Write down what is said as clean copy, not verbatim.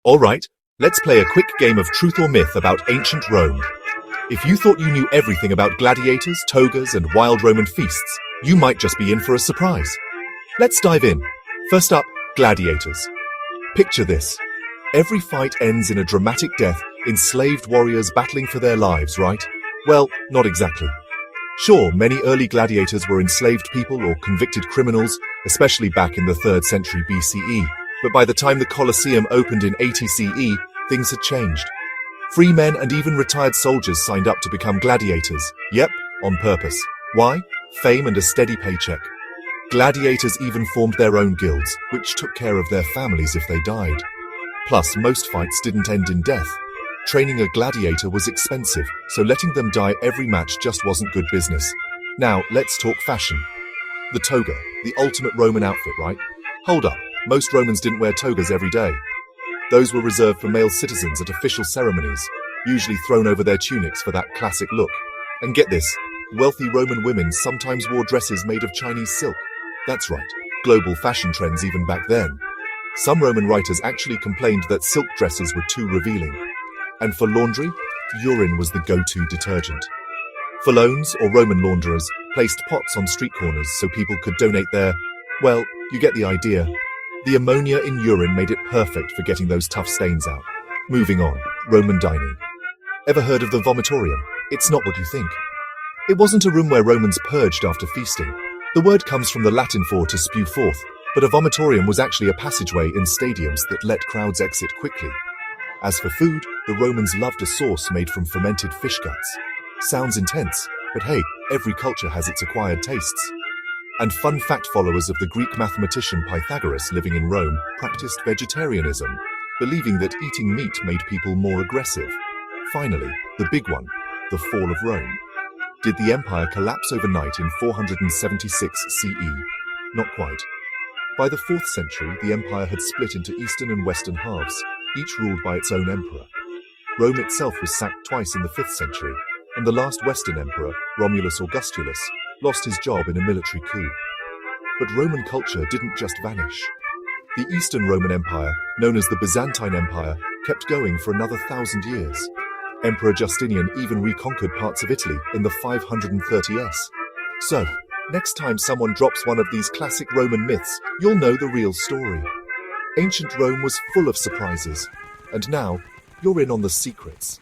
Alright, let's play a quick game of truth or myth about ancient Rome. If you thought you knew everything about gladiators, togas, and wild Roman feasts, you might just be in for a surprise. Let's dive in. First up, gladiators. Picture this. Every fight ends in a dramatic death, enslaved warriors battling for their lives, right? Well, not exactly. Sure, many early gladiators were enslaved people or convicted criminals, especially back in the 3rd century BCE. But by the time the Colosseum opened in 80 CE, things had changed. Free men and even retired soldiers signed up to become gladiators. Yep, on purpose. Why? Fame and a steady paycheck. Gladiators even formed their own guilds, which took care of their families if they died. Plus, most fights didn't end in death. Training a gladiator was expensive, so letting them die every match just wasn't good business. Now, let's talk fashion. The toga, the ultimate Roman outfit, right? Hold up, most Romans didn't wear togas every day. Those were reserved for male citizens at official ceremonies, usually thrown over their tunics for that classic look. And get this, wealthy Roman women sometimes wore dresses made of Chinese silk. That's right, global fashion trends even back then. Some Roman writers actually complained that silk dresses were too revealing. And for laundry, urine was the go-to detergent. Falones, or Roman launderers, placed pots on street corners so people could donate their, well, you get the idea. The ammonia in urine made it perfect for getting those tough stains out. Moving on, Roman dining. Ever heard of the vomitorium? It's not what you think. It wasn't a room where Romans purged after feasting. The word comes from the Latin for to spew forth, but a vomitorium was actually a passageway in stadiums that let crowds exit quickly. As for food, the Romans loved a sauce made from fermented fish guts. Sounds intense, but hey, every culture has its acquired tastes. And fun fact, followers of the Greek mathematician Pythagoras living in Rome practiced vegetarianism, believing that eating meat made people more aggressive. Finally, the big one, the fall of Rome. Did the empire collapse overnight in 476 CE? Not quite. By the 4th century, the empire had split into eastern and western halves, each ruled by its own emperor. Rome itself was sacked twice in the 5th century, and the last western emperor, Romulus Augustulus, lost his job in a military coup. But Roman culture didn't just vanish. The Eastern Roman Empire, known as the Byzantine Empire, kept going for another 1,000 years. Emperor Justinian even reconquered parts of Italy in the 530s. So, next time someone drops one of these classic Roman myths, you'll know the real story. Ancient Rome was full of surprises, and now you're in on the secrets.